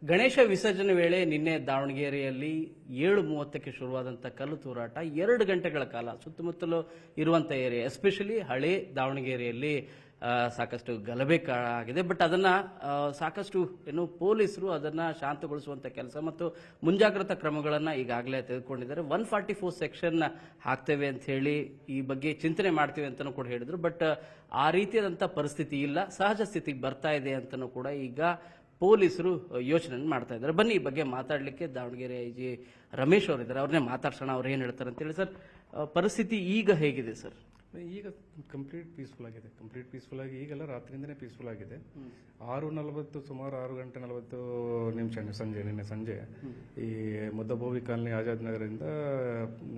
ಗಣೇಶ ವಿಸರ್ಜನೆ ವೇಳೆ ನಿನ್ನೆ ದಾವಣಗೆರೆಯಲ್ಲಿ 7:30ಕ್ಕೆ ಶುರುವಾದಂಥ ಕಲ್ಲು ತೂರಾಟ 2 ಗಂಟೆಗಳ ಕಾಲ ಸುತ್ತಮುತ್ತಲು ಇರುವಂಥ ಏರಿಯಾ ಎಸ್ಪೆಷಲಿ ಹಳೆ ದಾವಣಗೆರೆಯಲ್ಲಿ ಸಾಕಷ್ಟು ಗಲಭೆ ಆಗಿದೆ. ಬಟ್ ಅದನ್ನ ಸಾಕಷ್ಟು ಪೊಲೀಸರು ಅದನ್ನ ಶಾಂತಗೊಳಿಸುವಂತ ಕೆಲಸ ಮತ್ತು ಮುಂಜಾಗ್ರತಾ ಕ್ರಮಗಳನ್ನ ಈಗಾಗಲೇ ತೆಗೆದುಕೊಂಡಿದ್ದಾರೆ. 144 ಸೆಕ್ಷನ್ ಹಾಕ್ತೇವೆ ಅಂತ ಹೇಳಿ ಈ ಬಗ್ಗೆ ಚಿಂತನೆ ಮಾಡ್ತೇವೆ ಅಂತಲೂ ಕೂಡ ಹೇಳಿದ್ರು. ಬಟ್ ಆ ರೀತಿಯಾದಂಥ ಪರಿಸ್ಥಿತಿ ಇಲ್ಲ, ಸಹಜ ಸ್ಥಿತಿಗೆ ಬರ್ತಾ ಇದೆ ಅಂತಲೂ ಕೂಡ ಈಗ ಪೊಲೀಸರು ಯೋಚನೆ ಮಾಡ್ತಾ ಇದ್ದಾರೆ. ಬನ್ನಿ ಈ ಬಗ್ಗೆ ಮಾತಾಡಲಿಕ್ಕೆ ದಾವಣಗೆರೆ ಐಜಿ ರಮೇಶ್ ಅವರಿದ್ದಾರೆ, ಅವ್ರನ್ನೇ ಮಾತಾಡ್ಸೋಣ. ಅವ್ರು ಏನು ಹೇಳ್ತಾರೆ ಅಂತೇಳಿ. ಸರ್, ಪರಿಸ್ಥಿತಿ ಈಗ ಹೇಗಿದೆ ಸರ್? ಈಗ ಕಂಪ್ಲೀಟ್ ಪೀಸ್ಫುಲ್ ಆಗಿದೆ. ಕಂಪ್ಲೀಟ್ ಪೀಸ್ಫುಲ್ ಆಗಿ ಈಗೆಲ್ಲ ರಾತ್ರಿಯಿಂದನೇ ಪೀಸ್ಫುಲ್ ಆಗಿದೆ. 6:40 ಸುಮಾರು 6:40 ನಿನ್ನೆ ಸಂಜೆ ಈ ಮುದ್ದಬೋವಿ ಕಾಲನಿ ಆಜಾದ್ ನಗರದಿಂದ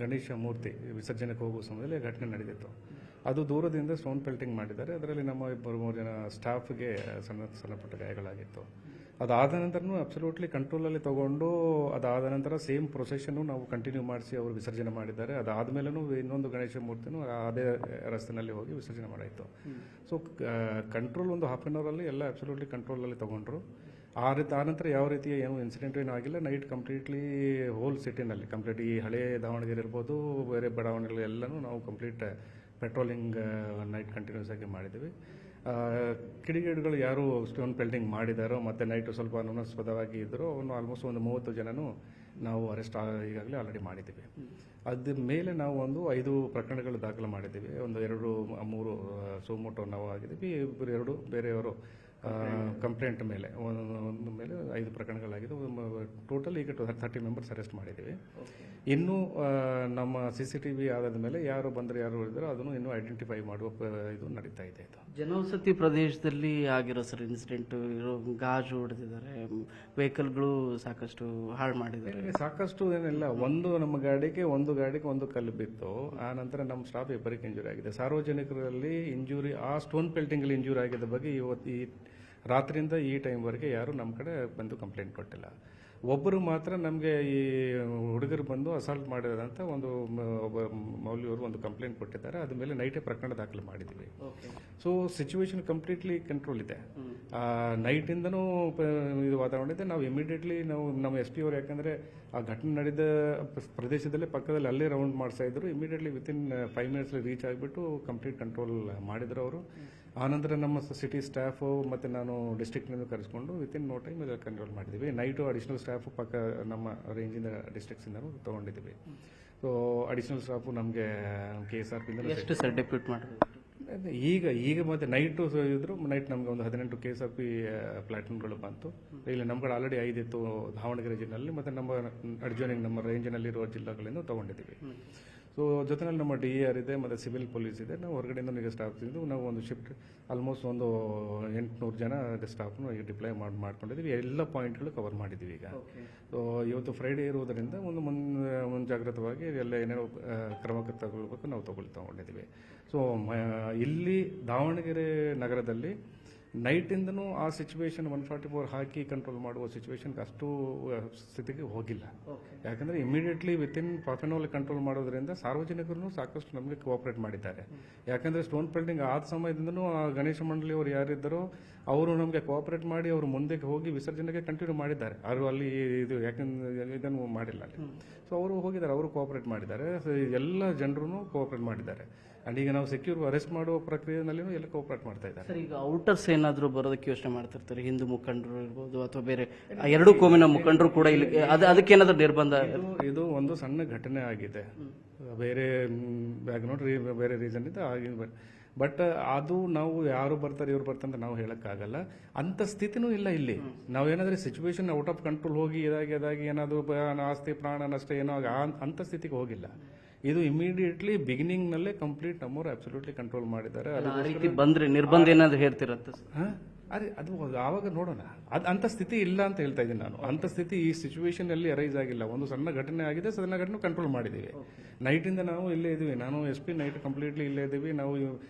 ಗಣೇಶ ಮೂರ್ತಿ ವಿಸರ್ಜನೆಗೆ ಹೋಗುವ ಸಮಯದಲ್ಲಿ ಘಟನೆ ನಡೆದಿತ್ತು. ಅದು ದೂರದಿಂದ ಸ್ಟೋನ್ ಪೆಲ್ಟಿಂಗ್ ಮಾಡಿದ್ದಾರೆ. ಅದರಲ್ಲಿ ನಮ್ಮ 2-3 ಜನ ಸ್ಟಾಫ್ಗೆ ಸಣ್ಣ ಪುಟ್ಟ ಗಾಯಗಳಾಗಿತ್ತು. ಅದಾದ ನಂತರನೂ ಅಬ್ಸಲ್ಯೂಟ್ಲಿ ಕಂಟ್ರೋಲಲ್ಲಿ ತಗೊಂಡು ಅದಾದ ನಂತರ ಸೇಮ್ ಪ್ರೊಸೆಷನ್ನು ನಾವು ಕಂಟಿನ್ಯೂ ಮಾಡಿಸಿ ಅವರು ವಿಸರ್ಜನೆ ಮಾಡಿದ್ದಾರೆ. ಅದಾದಮೇಲೂ ಇನ್ನೊಂದು ಗಣೇಶ ಮೂರ್ತಿನೂ ಅದೇ ರಸ್ತೆನಲ್ಲಿ ಹೋಗಿ ವಿಸರ್ಜನೆ ಮಾಡಾಯಿತು. ಸೊ ಕಂಟ್ರೋಲ್ ಒಂದು ಹಾಫ್ ಆನ್ ಅವರಲ್ಲಿ ಎಲ್ಲ ಅಬ್ಸಲ್ಯೂಟ್ಲಿ ಕಂಟ್ರೋಲಲ್ಲಿ ತಗೊಂಡ್ರು. ಆ ನಂತರ ಯಾವ ರೀತಿಯ ಏನು ಇನ್ಸಿಡೆಂಟ್ ಏನೂ ಆಗಿಲ್ಲ. ನೈಟ್ ಕಂಪ್ಲೀಟ್ಲಿ ಹೋಲ್ ಸಿಟಿನಲ್ಲಿ ಕಂಪ್ಲೀಟ್ ಈ ಹಳೆ ದಾವಣಗೆರೆ ಇರ್ಬೋದು, ಬೇರೆ ಬಡಾವಣೆಗಳು ಎಲ್ಲನೂ ನಾವು ಕಂಪ್ಲೀಟ್ ಪೆಟ್ರೋಲಿಂಗ್ ನೈಟ್ ಕಂಟಿನ್ಯೂಸ್ ಆಗಿ ಮಾಡಿದ್ದೀವಿ. ಕಿಡಿಗೇಡಿಗಳು ಯಾರು ಸ್ಟೋನ್ ಪೆಲ್ಟಿಂಗ್ ಮಾಡಿದಾರೋ ಮತ್ತು ನೈಟು ಸ್ವಲ್ಪ ಅನುಮಾನಾಸ್ಪದವಾಗಿ ಇದ್ದರು ಅವನು ಆಲ್ಮೋಸ್ಟ್ ಒಂದು 30 ಜನನು ನಾವು ಅರೆಸ್ಟ್ ಈಗಾಗಲೇ ಆಲ್ರೆಡಿ ಮಾಡಿದ್ದೀವಿ. ಅದ್ರ ಮೇಲೆ ನಾವು ಒಂದು 5 ಪ್ರಕರಣಗಳು ದಾಖಲು ಮಾಡಿದ್ದೀವಿ. ಒಂದು 2-3 ಸೋಮೋಟೋ ನಾವು ಆಗಿದ್ದೀವಿ. 2 ಬೇರೆಯವರು ಕಂಪ್ಲೇಂಟ್ ಮೇಲೆ ಒಂದು ಮೇಲೆ 5 ಪ್ರಕರಣಗಳಾಗಿದೆ. ಟೋಟಲ್ ಈಗ 30 ಮೆಂಬರ್ಸ್ ಅರೆಸ್ಟ್ ಮಾಡಿದ್ದೀವಿ. ಇನ್ನೂ ನಮ್ಮ CCTV ಆದ ಮೇಲೆ ಯಾರು ಬಂದರೆ ಯಾರು ಹೇಳಿದಾರೋ ಅದನ್ನು ಇನ್ನೂ ಐಡೆಂಟಿಫೈ ಮಾಡುವ ಇದು ನಡೀತಾ ಇದೆ. ಜನವಸತಿ ಪ್ರದೇಶದಲ್ಲಿ ಆಗಿರೋ ಸರ್ ಇನ್ಸಿಡೆಂಟ್, ಗಾಜು ಹೊಡೆದಿದ್ದಾರೆ, ವೆಹಿಕಲ್ಗಳು ಸಾಕಷ್ಟು ಹಾಳು ಮಾಡಿದ್ದಾರೆ. ಸಾಕಷ್ಟು ಏನಿಲ್ಲ, ನಮ್ಮ ಗಾಡಿಗೆ ಒಂದು ಕಲ್ಲು ಬಿತ್ತು. ಆ ನಂತರ ನಮ್ಮ ಸ್ಟಾಫ್ ಇಬ್ಬರಿಗೆ ಇಂಜುರಿ ಆಗಿದೆ. ಸಾರ್ವಜನಿಕರಲ್ಲಿ ಇಂಜುರಿ ಆ ಸ್ಟೋನ್ ಪೆಲ್ಟಿಂಗ್ ಇಂಜುರಿ ಆಗಿದ್ದ ಬಗ್ಗೆ ಇವತ್ತು ಈ ರಾತ್ರಿಯಿಂದ ಈ ಟೈಮ್ವರೆಗೆ ಯಾರು ನಮ್ಮ ಕಡೆ ಬಂದು ಕಂಪ್ಲೇಂಟ್ ಕೊಟ್ಟಿಲ್ಲ. ಒಬ್ಬರು ಮಾತ್ರ ನಮಗೆ ಈ ಹುಡುಗರು ಬಂದು ಅಸಾಲ್ಟ್ ಮಾಡಿದಂತ ಒಬ್ಬ ಮೌಲ್ಯವರು ಒಂದು ಕಂಪ್ಲೇಂಟ್ ಕೊಟ್ಟಿದ್ದಾರೆ. ಅದ ಮೇಲೆ ನೈಟೇ ಪ್ರಕರಣ ದಾಖಲು ಮಾಡಿದ್ದೀವಿ. ಸೊ ಸಿಚುವೇಶನ್ ಕಂಪ್ಲೀಟ್ಲಿ ಕಂಟ್ರೋಲ್ ಇದೆ. ನೈಟಿಂದನೂ ಇದು ವಾತಾವರಣ ಇದೆ. ನಾವು ಇಮಿಡಿಯೇಟ್ಲಿ ನಮ್ಮ SP ಅವರು, ಯಾಕಂದರೆ ಆ ಘಟನೆ ನಡೆದ ಪ್ರದೇಶದಲ್ಲಿ ಪಕ್ಕದಲ್ಲಿ ಅಲ್ಲೇ ರೌಂಡ್ ಮಾಡ್ತಾ ಇದ್ರು, ಇಮಿಡಿಯೇಟ್ಲಿ ವಿತಿನ್ 5 ಮಿನಿಟ್ಸ್ ರೀಚ್ ಆಗಿಬಿಟ್ಟು ಕಂಪ್ಲೀಟ್ ಕಂಟ್ರೋಲ್ ಮಾಡಿದ್ರು ಅವರು. ಆನಂತರ ನಮ್ಮ ಸಿಟಿ ಸ್ಟಾಫು ಮತ್ತು ನಾನು ಡಿಸ್ಟ್ರಿಕ್ಟ್ನಿಂದ ಕರೆಸ್ಕೊಂಡು ವಿತಿನ್ ನೋ ಟೈಮ್ ಇದನ್ನು ಕಂಟ್ರೋಲ್ ಮಾಡಿದ್ದೀವಿ. ನೈಟು ಅಡಿಷನಲ್ ಸ್ಟಾಫು ಪಕ್ಕ ನಮ್ಮ ರೇಂಜಿಂದ ಡಿಸ್ಟ್ರಿಕ್ಟ್ಸಿಂದನೂ ತೊಗೊಂಡಿದ್ದೀವಿ. ಸೊ ಅಡಿಷನಲ್ ಸ್ಟಾಫು ನಮಗೆ KSRP ಎಷ್ಟು ಸರ್ ಡೆಪ್ಯೂಟ್ ಮಾಡಿದ್ರು? ಈಗ ಮತ್ತೆ ನೈಟು ಇದ್ರು. ನೈಟ್ ನಮಗೆ ಒಂದು 18 KSRP ಪ್ಲಾಟೂನ್ಗಳು ಬಂತು. ಇಲ್ಲಿ ನಮ್ಮ ಕಡೆ ಆಲ್ರೆಡಿ 5 ಇತ್ತು ದಾವಣಗೆರೆ ಜಿಲ್ಲೆಯಲ್ಲಿ, ಮತ್ತು ನಮ್ಮ ಅಡ್ಜೋನಿಂಗ್ ನಮ್ಮ ರೇಂಜಿನಲ್ಲಿರುವ ಜಿಲ್ಲೆಗಳಿಂದ ತೊಗೊಂಡಿದ್ದೀವಿ. ಸೊ ಜೊತೆಯಲ್ಲಿ ನಮ್ಮ DAR ಇದೆ ಮತ್ತು ಸಿವಿಲ್ ಪೊಲೀಸ್ ಇದೆ. ನಾವು ಹೊರಗಡೆಯಿಂದ ಈಗ ಸ್ಟಾಫ್ ಇದ್ದು ನಾವು ಒಂದು ಶಿಫ್ಟ್ ಆಲ್ಮೋಸ್ಟ್ ಒಂದು 800 ಜನ ಸ್ಟಾಫ್ನು ಈಗ ಡಿಪ್ಲಾಯ್ ಮಾಡ್ಕೊಂಡಿದ್ದೀವಿ. ಎಲ್ಲ ಪಾಯಿಂಟ್ಗಳು ಕವರ್ ಮಾಡಿದ್ದೀವಿ ಈಗ. ಸೊ ಇವತ್ತು ಫ್ರೈಡೇ ಇರುವುದರಿಂದ ಒಂದು ಮುಂಜಾಗ್ರತವಾಗಿ ಎಲ್ಲ ಏನೇನೋ ಕ್ರಮ ತಗೊಳ್ಬೇಕು ನಾವು ತಗೊಂಡಿದ್ದೀವಿ. ಸೊ ಇಲ್ಲಿ ದಾವಣಗೆರೆ ನಗರದಲ್ಲಿ ನೈಟಿಂದನೂ ಆ ಸಿಚುವೇಶನ್ 144 ಹಾಕಿ ಕಂಟ್ರೋಲ್ ಮಾಡುವ ಸಿಚುವೇಶನ್ಗೆ ಅಷ್ಟು ಸ್ಥಿತಿಗೆ ಹೋಗಿಲ್ಲ. ಯಾಕಂದರೆ immediately within half an hour control ಮಾಡೋದ್ರಿಂದ ಸಾರ್ವಜನಿಕರು ಸಾಕಷ್ಟು ನಮಗೆ ಕೋಆಪರೇಟ್ ಮಾಡಿದ್ದಾರೆ. ಯಾಕಂದರೆ ಸ್ಟೋನ್ ಪೆಲ್ಟಿಂಗ್ ಆದ ಸಮಯದಿಂದನೂ ಆ ಗಣೇಶ ಮಂಡಳಿಯವರು ಯಾರಿದ್ದಾರೋ ಅವರು ನಮಗೆ ಕೋಆಪರೇಟ್ ಮಾಡಿ ಅವರು ಮುಂದೆ ಹೋಗಿ ವಿಸರ್ಜನೆಗೆ ಕಂಟಿನ್ಯೂ ಮಾಡಿದ್ದಾರೆ. ಅವರು ಅಲ್ಲಿ ಇದು ಯಾಕಂದ್ರೆ ಇದನ್ನು ಮಾಡಿಲ್ಲ ಅಲ್ಲಿ. ಸೊ ಅವರು ಹೋಗಿದ್ದಾರೆ, ಅವರು ಕೋಆಪರೇಟ್ ಮಾಡಿದ್ದಾರೆ. ಎಲ್ಲ ಜನರು ಕೋಆಪರೇಟ್ ಮಾಡಿದ್ದಾರೆ. ಅಂಡ್ ಈಗ ನಾವು ಸೆಕ್ಯೂರ್ ಅರೆಸ್ಟ್ ಮಾಡುವ ಪ್ರಕ್ರಿಯೆನಲ್ಲಿ ಎಲ್ಲ ಕೋಆಪರೇಟ್ ಮಾಡ್ತಾ ಇದ್ದಾರೆ. ಸರ್, ಈಗ ಔಟರ್ಸ್ ಏನಾದರೂ ಬರೋದಕ್ಕೆ ಯೋಚನೆ ಮಾಡ್ತಿರ್ತಾರೆ, ಹಿಂದೂ ಮುಖಂಡರು ಇರ್ಬೋದು ಅಥವಾ ಬೇರೆ 2 ಕೋಮಿನ ಮುಖಂಡರು ಕೂಡ ಇಲ್ಲಿ ಅದಕ್ಕೇನಾದ್ರೂ ನಿರ್ಬಂಧ? ಇದು ಒಂದು ಸಣ್ಣ ಘಟನೆ ಆಗಿದೆ, ಬೇರೆ ನೋಡ್ರಿ ಬೇರೆ ರೀಸನ್ ಇದೆ ಆಗಿದೆ. ಬಟ್ ಅದು ನಾವು ಯಾರು ಬರ್ತಾರೆ ಇವ್ರು ಬರ್ತಾರೆ ಅಂತ ನಾವು ಹೇಳಕ್ಕಾಗಲ್ಲ. ಅಂತ ಸ್ಥಿತಿನೂ ಇಲ್ಲ ಇಲ್ಲಿ. ನಾವೇನಾದ್ರೆ ಸಿಚುವೇಶನ್ ಔಟ್ ಆಫ್ ಕಂಟ್ರೋಲ್ ಹೋಗಿ ಇದಾಗಿ ಏನಾದ್ರು ಆಸ್ತಿ ಪ್ರಾಣ ನಷ್ಟ ಏನೋ ಅಂತ ಸ್ಥಿತಿಗೆ ಹೋಗಿಲ್ಲ. ಇದು ಇಮಿಡಿಯೇಟ್ಲಿ ಬಿಗಿನಿಂಗ್ ನಲ್ಲೇ ಕಂಪ್ಲೀಟ್ ನಮ್ಮವರು ಅಬ್ಸಲ್ಯೂಟ್ಲಿ ಕಂಟ್ರೋಲ್ ಮಾಡಿದ್ದಾರೆ. ಬಂದ್ರೆ ನಿರ್ಬಂಧ ಏನಾದ್ರು ಹೇಳ್ತಿರತ್ತೆ ಅದು ಆವಾಗ ನೋಡೋಣ. ಅಂತ ಸ್ಥಿತಿ ಇಲ್ಲ ಅಂತ ಹೇಳ್ತಾ ಇದ್ದೀನಿ ನಾನು. ಅಂತ ಸ್ಥಿತಿ ಈ ಸಿಚುವೇಶನ್ ಅಲ್ಲಿ ಅರೈಸ್ ಆಗಿಲ್ಲ. ಒಂದು ಸಣ್ಣ ಘಟನೆ ಆಗಿದೆ, ಸಣ್ಣ ಘಟನೆ ಕಂಟ್ರೋಲ್ ಮಾಡಿದ್ದೀವಿ. ನೈಟಿಂದ ನಾವು ಇಲ್ಲೇ ಇದೀವಿ. ನಾನು SP ನೈಟ್ ಕಂಪ್ಲೀಟ್ಲಿ ಇಲ್ಲೇ ಇದ್ದೀವಿ. ನಾವು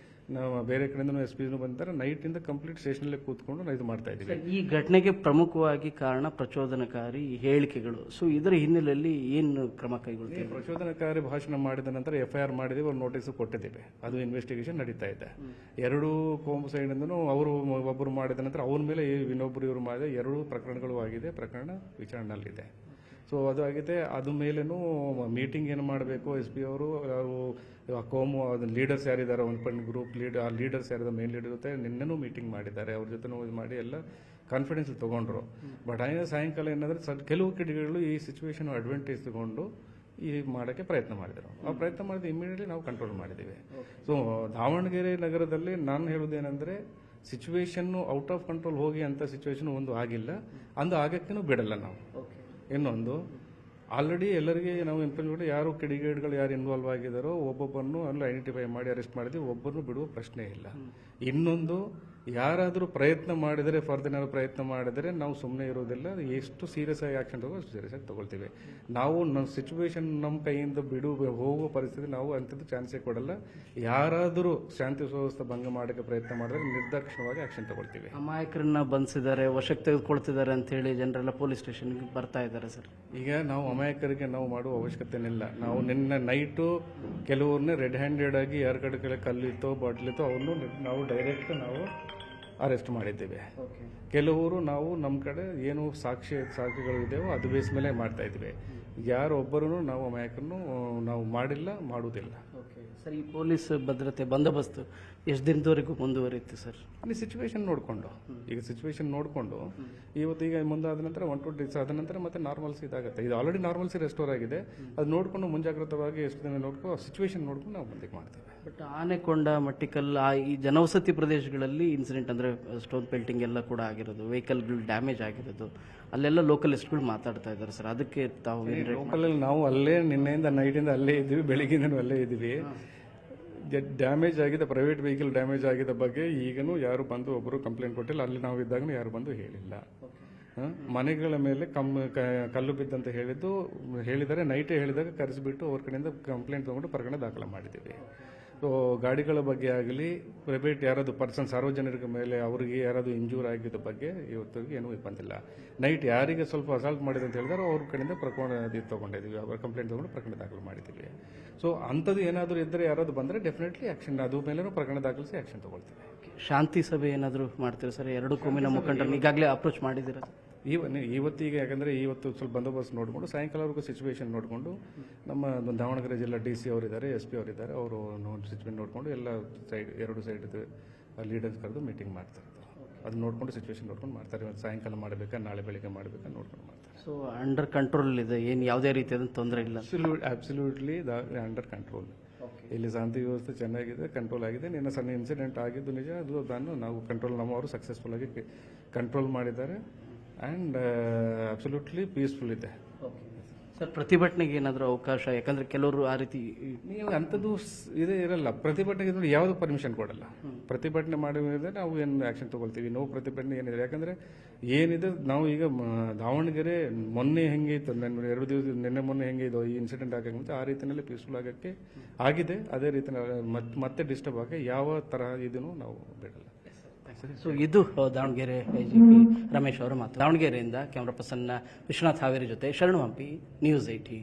ನಾವು ಬೇರೆ ಕಡೆಯಿಂದ ಎಸ್ ಪಿನೂ ಬಂದಿದ್ದಾರೆ. ನೈಟಿಂದ ಕಂಪ್ಲೀಟ್ ಸ್ಟೇಷನಲ್ಲೇ ಕೂತ್ಕೊಂಡು ನಾವು ಇದು ಮಾಡ್ತಾ ಇದ್ದೀವಿ. ಈ ಘಟನೆಗೆ ಪ್ರಮುಖವಾಗಿ ಕಾರಣ ಪ್ರಚೋದನಕಾರಿ ಹೇಳಿಕೆಗಳು. ಸೊ ಇದರ ಹಿನ್ನೆಲೆಯಲ್ಲಿ ಏನು ಕ್ರಮ ಕೈಗೊಳ್ತೀವಿ? ಪ್ರಚೋದನಕಾರಿ ಭಾಷಣ ಮಾಡಿದ ನಂತರ FIR ಮಾಡಿದ್ದೀವಿ, ಅವ್ರು ನೋಟಿಸ್ ಕೊಟ್ಟಿದ್ದೀವಿ. ಅದು ಇನ್ವೆಸ್ಟಿಗೇಷನ್ ನಡೀತಾ ಇದೆ. ಎರಡೂ ಕೋಮು ಸೈಡಿಂದನೂ ಅವರು ಒಬ್ಬರು ಮಾಡಿದ ನಂತರ ಅವ್ರ ಮೇಲೆ ಇನ್ನೊಬ್ಬರು ಇವರು ಮಾಡಿದ 2 ಪ್ರಕರಣಗಳು ಆಗಿದೆ. ಪ್ರಕರಣ ವಿಚಾರಣೆಯಲ್ಲಿದೆ. ಸೊ ಅದು ಆಗಿದೆ. ಅದ ಮೇಲೇನು ಮೀಟಿಂಗ್ ಏನು ಮಾಡಬೇಕು ಎಸ್ ಪಿ ಅವರು ಕೋಮು ಲೀಡರ್ಸ್ ಯಾರಿದ್ದಾರೆ, ಒಂದು ಗ್ರೂಪ್ ಲೀಡರ್, ಆ ಲೀಡರ್ಸ್ ಯಾರಿದ್ದಾರೆ, ಮೇನ್ ಲೀಡರ್ ಜೊತೆ ನಿನ್ನೆನೂ ಮೀಟಿಂಗ್ ಮಾಡಿದ್ದಾರೆ. ಅವ್ರ ಜೊತೆ ಇದು ಮಾಡಿ ಎಲ್ಲ ಕಾನ್ಫಿಡೆನ್ಸ್ ತಗೊಂಡ್ರು. ಬಟ್ ಆಗಿನ ಸಾಯಂಕಾಲ ಏನಂದ್ರೆ ಕೆಲವು ಕಿಡಿಗಳು ಈ ಸಿಚುವೇಶನ್ ಅಡ್ವಾಂಟೇಜ್ ತಗೊಂಡು ಈ ಮಾಡೋಕ್ಕೆ ಪ್ರಯತ್ನ ಮಾಡಿದರು. ಆ ಪ್ರಯತ್ನ ಮಾಡಿದ ಇಮಿಡಿಯೇಟ್ಲಿ ನಾವು ಕಂಟ್ರೋಲ್ ಮಾಡಿದ್ದೀವಿ. ಸೊ ದಾವಣಗೆರೆ ನಗರದಲ್ಲಿ ನಾನು ಹೇಳೋದೇನೆಂದರೆ ಸಿಚುವೇಶನ್ನು ಔಟ್ ಆಫ್ ಕಂಟ್ರೋಲ್ ಹೋಗಿ ಅಂತ ಸಿಚುವೇಶನ್ ಒಂದು ಆಗಿಲ್ಲ, ಅಂದು ಆಗಕ್ಕೂ ಬಿಡಲ್ಲ ನಾವು. ಇನ್ನೊಂದು ಆಲ್ರೆಡಿ ಎಲ್ಲರಿಗೆ ನಾವು ಇನ್ಫಾರ್ಮ್ ಯಾರು ಕಿಡಿಗೇಡ್ಗಳು ಯಾರು ಇನ್ವಾಲ್ವ್ ಆಗಿದ್ದಾರೋ ಒಬ್ಬೊಬ್ಬರನ್ನು ಅಲ್ಲಿ ಐಡೆಂಟಿಫೈ ಮಾಡಿ ಅರೆಸ್ಟ್ ಮಾಡಿದ್ವಿ. ಒಬ್ಬರನ್ನು ಬಿಡುವ ಪ್ರಶ್ನೆ ಇಲ್ಲ. ಇನ್ನೊಂದು ಯಾರಾದರೂ ಪ್ರಯತ್ನ ಮಾಡಿದರೆ ಫರ್ದರ್ ಏನಾದ್ರು ಪ್ರಯತ್ನ ಮಾಡಿದರೆ ನಾವು ಸುಮ್ಮನೆ ಇರೋದಿಲ್ಲ. ಎಷ್ಟು ಸೀರಿಯಸ್ ಆಗಿ ಆಕ್ಷನ್ ತಗೋ ಅಷ್ಟು ಸೀರಿಯಸ್ ಆಗಿ ತಗೊಳ್ತೀವಿ. ನಾವು ಸಿಚುವೇಶನ್ ನಮ್ಮ ಕೈಯಿಂದ ಹೋಗುವ ಪರಿಸ್ಥಿತಿ ನಾವು ಅಂಥದ್ದು ಚಾನ್ಸೇ ಕೊಡಲ್ಲ. ಯಾರಾದರೂ ಶಾಂತಿ ಸುವ್ಯವಸ್ಥೆ ಭಂಗ ಮಾಡೋಕ್ಕೆ ಪ್ರಯತ್ನ ಮಾಡಿದ್ರೆ ನಿರ್ದಾಕ್ಷಿಣ್ಯವಾಗಿ ಆಕ್ಷನ್ ತಗೊಳ್ತೀವಿ. ಅಮಾಯಕರನ್ನ ಬಂಧಿಸಿದ್ದಾರೆ, ವಶಕ್ಕೆ ತೆಗೆದುಕೊಳ್ತಿದ್ದಾರೆ ಅಂತ ಹೇಳಿ ಜನರೆಲ್ಲ ಪೊಲೀಸ್ ಸ್ಟೇಷನ್ಗೆ ಬರ್ತಾ ಇದ್ದಾರೆ ಸರ್. ಈಗ ನಾವು ಅಮಾಯಕರಿಗೆ ನಾವು ಮಾಡುವ ಅವಶ್ಯಕತೆನಿಲ್ಲ. ನಾವು ನಿನ್ನೆ ನೈಟು ಕೆಲವ್ರನ್ನೇ ರೆಡ್ ಹ್ಯಾಂಡೆಡ್ ಆಗಿ ಯಾರ ಕಡೆ ಕಲ್ಲಿತ್ತೋ ಬಾಟ್ಲಿತ್ತೋ ಅವ್ರನ್ನೂ ನಾವು ಡೈರೆಕ್ಟ್ ನಾವು ಅರೆಸ್ಟ್ ಮಾಡಿದ್ದೇವೆ. ಕೆಲವರು ನಾವು ನಮ್ಮ ಕಡೆ ಏನು ಸಾಕ್ಷಿಗಳು ಇದೆಯೋ ಅದು ಬೇಸ್ ಮೇಲೆ ಮಾಡ್ತಾ ಇದ್ವಿ. ಯಾರೊಬ್ಬರೂ ನಾವು ಅಮಾಯಕರನ್ನು ನಾವು ಮಾಡಿಲ್ಲ, ಮಾಡುವುದಿಲ್ಲ. ಸರ್, ಈ ಪೊಲೀಸ್ ಭದ್ರತೆ ಬಂದೋಬಸ್ತ್ ಎಷ್ಟು ದಿನದವರೆಗೂ ಮುಂದುವರಿಯುತ್ತೆ ಸರ್? ಅಲ್ಲಿ ಸಿಚುವೇಶನ್ ನೋಡಿಕೊಂಡು, ಈಗ ಸಿಚುವೇಶನ್ ನೋಡಿಕೊಂಡು ಇವತ್ತೀಗ ಮುಂದಾದ ನಂತರ 1-2 ಡೇಸ್ ಆದ ನಂತರ ಮತ್ತೆ ನಾರ್ಮಲ್ಸಿ ಇದಾಗುತ್ತೆ. ಇದು ಆಲ್ರೆಡಿ ನಾರ್ಮಲ್ಸಿ ರೆಸ್ಟೋರ್ ಆಗಿದೆ. ಅದು ನೋಡಿಕೊಂಡು ಮುಂಜಾಗ್ರತವಾಗಿ ಎಷ್ಟು ದಿನ ನೋಡ್ಕೊಂಡು ಸಿಚುವೇಶನ್ ನೋಡ್ಕೊಂಡು ನಾವು ಬಂದಿಗೆ ಮಾಡ್ತೀವಿ. ಬಟ್ ಆನೆಕೊಂಡ, ಮಟ್ಟಿಕಲ್ ಈ ಜನವಸತಿ ಪ್ರದೇಶಗಳಲ್ಲಿ ಇನ್ಸಿಡೆಂಟ್ ಅಂದರೆ ಸ್ಟೋನ್ ಪೆಲ್ಟಿಂಗ್ ಎಲ್ಲ ಕೂಡ ಆಗಿರೋದು, ವೆಹಿಕಲ್ಗಳು ಡ್ಯಾಮೇಜ್ ಆಗಿರೋದು, ಅಲ್ಲೆಲ್ಲ ಲೋಕಲಿಸ್ಟ್ಗಳು ಮಾತಾಡ್ತಾ ಇದ್ದಾರೆ ಸರ್. ಅದಕ್ಕೆ ತಾವು ಲೋಕಲಲ್ಲಿ ನಾವು ಅಲ್ಲೇ ನಿನ್ನೆಯಿಂದ ನೈಟಿಂದ ಅಲ್ಲೇ ಇದ್ದೀವಿ, ಬೆಳಿಗ್ಗೆಯಿಂದ ಅಲ್ಲೇ ಇದ್ದೀವಿ. ಡ್ಯಾಮೇಜ್ ಆಗಿದೆ, ಪ್ರೈವೇಟ್ ವೆಹಿಕಲ್ ಡ್ಯಾಮೇಜ್ ಆಗಿದ್ದ ಬಗ್ಗೆ ಈಗನೂ ಯಾರು ಬಂದು ಒಬ್ಬರು ಕಂಪ್ಲೇಂಟ್ ಕೊಟ್ಟಿಲ್ಲ. ಅಲ್ಲಿ ನಾವು ಇದ್ದಾಗೂ ಯಾರು ಬಂದು ಹೇಳಿಲ್ಲ. ಮನೆಗಳ ಮೇಲೆ ಕಲ್ಲು ಬಿದ್ದಂತ ಹೇಳಿದ್ದಾರೆ. ನೈಟೇ ಹೇಳಿದಾಗ ಕರೆಸಿಬಿಟ್ಟು ಅವ್ರ ಕಡೆಯಿಂದ ಕಂಪ್ಲೇಂಟ್ ತಗೊಂಡು ಪ್ರಕರಣ ದಾಖಲೆ ಮಾಡಿದ್ದೀವಿ. ಸೊ ಗಾಡಿಗಳ ಬಗ್ಗೆ ಆಗಲಿ, ಪ್ರೈವೇಟ್ ಯಾರಾದ್ರು ಪರ್ಸನ್ ಸಾರ್ವಜನಿಕರ ಮೇಲೆ ಅವರಿಗೆ ಯಾರಾದ್ರು ಇಂಜೂರ್ ಆಗಿದ್ದ ಬಗ್ಗೆ ಇವತ್ತಿಗೆ ಏನೂ ಬಂದಿಲ್ಲ. ನೈಟ್ ಯಾರಿಗೆ ಸ್ವಲ್ಪ ಅಸಾಲ್ಟ್ ಮಾಡಿದೆ ಅಂತ ಹೇಳಿದಾರೆ ಅವ್ರ ಕಡೆಯಿಂದ ಪ್ರಕರಣ ತಗೊಂಡಿದ್ದೀವಿ, ಅವ್ರ ಕಂಪ್ಲೇಂಟ್ ತಗೊಂಡು ಪ್ರಕರಣ ದಾಖಲೆ ಮಾಡಿದ್ದೀವಿ. ಸೊ ಅಂಥದ್ದು ಏನಾದರೂ ಇದ್ದರೆ ಯಾರಾದ್ರು ಬಂದರೆ ಡೆಫಿನೆಟ್ಲಿ ಆಕ್ಷನ್, ಅದು ಮೇಲೂ ಪ್ರಕರಣ ದಾಖಲಿಸಿ ಆಕ್ಷನ್ ತಗೊಳ್ತೀವಿ. ಶಾಂತಿ ಸಭೆ ಏನಾದರೂ ಮಾಡ್ತೀರಾ ಸರ್? 2 ಕೋಮಿನ ಮುಖಂಡರನ್ನು ಈಗಾಗಲೇ ಅಪ್ರೋಚ್ ಮಾಡಿದ್ದೀರಾ? ಇವತ್ತಿಗೆ ಯಾಕಂದರೆ ಇವತ್ತು ಸ್ವಲ್ಪ ಬಂದೋಬಸ್ತ್ ನೋಡಿಕೊಂಡು ಸಾಯಂಕಾಲವರೆಗೂ ಸಿಚುವೇಶನ್ ನೋಡಿಕೊಂಡು ನಮ್ಮ ದಾವಣಗೆರೆ ಜಿಲ್ಲಾ DC ಅವರಿದ್ದಾರೆ, SP ಅವರಿದ್ದಾರೆ, ಅವರು ಸಿಚುವೇಶನ್ ನೋಡಿಕೊಂಡು ಎಲ್ಲ ಸೈಡ್ 2 ಸೈಡ್ ಲೀಡರ್ಸ್ ಕರೆದು ಮೀಟಿಂಗ್ ಮಾಡ್ತಾರೆ. ಅದು ನೋಡಿಕೊಂಡು ಸಿಚುವೇಶನ್ ನೋಡ್ಕೊಂಡು ಮಾಡ್ತಾರೆ. ಇವತ್ತು ಸಾಯಂಕಾಲ ಮಾಡಬೇಕಾ ನಾಳೆ ಬೆಳಿಗ್ಗೆ ಮಾಡಬೇಕಾ ನೋಡ್ಕೊಂಡು ಮಾಡ್ತಾರೆ. ಸೊ ಅಂಡರ್ ಕಂಟ್ರೋಲ್ ಇದೆ, ಏನು ಯಾವುದೇ ರೀತಿಯಾದ ತೊಂದರೆ ಇಲ್ಲ? Absolutely under control. ಇಲ್ಲಿ ಶಾಂತಿ ವ್ಯವಸ್ಥೆ ಚೆನ್ನಾಗಿದೆ, ಕಂಟ್ರೋಲ್ ಆಗಿದೆ. ನಿನ್ನ ಸಣ್ಣ ಇನ್ಸಿಡೆಂಟ್ ಆಗಿದ್ದು ನಿಜ, ಅದನ್ನು ನಾವು ಕಂಟ್ರೋಲ್ ನಮ್ಮವರು ಸಕ್ಸಸ್ಫುಲ್ ಆಗಿ ಕಂಟ್ರೋಲ್ ಮಾಡಿದ್ದಾರೆ. ಆ್ಯಂಡ್ ಅಬ್ಸಲ್ಯೂಟ್ಲಿ ಪೀಸ್ಫುಲ್ ಇದೆ ಸರ್. ಪ್ರತಿಭಟನೆಗೆ ಏನಾದರೂ ಅವಕಾಶ? ಯಾಕಂದ್ರೆ ಕೆಲವರು ಆ ರೀತಿ ನೀವು ಅಂಥದ್ದು ಇದೇ ಇರಲ್ಲ. ಪ್ರತಿಭಟನೆಗೆ ನೋಡಿ ಯಾವುದು ಪರ್ಮಿಷನ್ ಕೊಡಲ್ಲ. ಪ್ರತಿಭಟನೆ ಮಾಡಿದ್ರೆ ನಾವು ಏನು ಆ್ಯಕ್ಷನ್ ತೊಗೊಳ್ತೀವಿ. ನೋ ಪ್ರತಿಭಟನೆ ಏನಿದೆ, ಯಾಕಂದರೆ ಏನಿದೆ ನಾವು ಈಗ ದಾವಣಗೆರೆ ಮೊನ್ನೆ ಹೆಂಗೆ ಇತ್ತು, 2 ದಿವಸ ನಿನ್ನೆ ಮೊನ್ನೆ ಹೆಂಗೆ ಇದು ಈ ಇನ್ಸಿಡೆಂಟ್ ಆಗಕ್ಕೆ ಆ ರೀತಿಯಲ್ಲಿ ಪೀಸ್ಫುಲ್ ಆಗೋಕ್ಕೆ ಆಗಿದೆ. ಅದೇ ರೀತಿ ಮತ್ತೆ ಡಿಸ್ಟರ್ಬ್ ಆಗಿ ಯಾವ ಥರ ಇದನ್ನು ನಾವು ಬಿಡಲ್ಲ. ಸೊ ಇದು ದಾವಣಗೆರೆ IGP ರಮೇಶ್ ಅವರ ಮಾತು. ದಾವಣಗೆರೆಯಿಂದ ಕ್ಯಾಮ್ರಾ ಪರ್ಸನ್ ವಿಶ್ವನಾಥ್ ಹಾವೇರಿ ಜೊತೆ ಶರಣು ಹಂಪಿ, ನ್ಯೂಸ್ 18.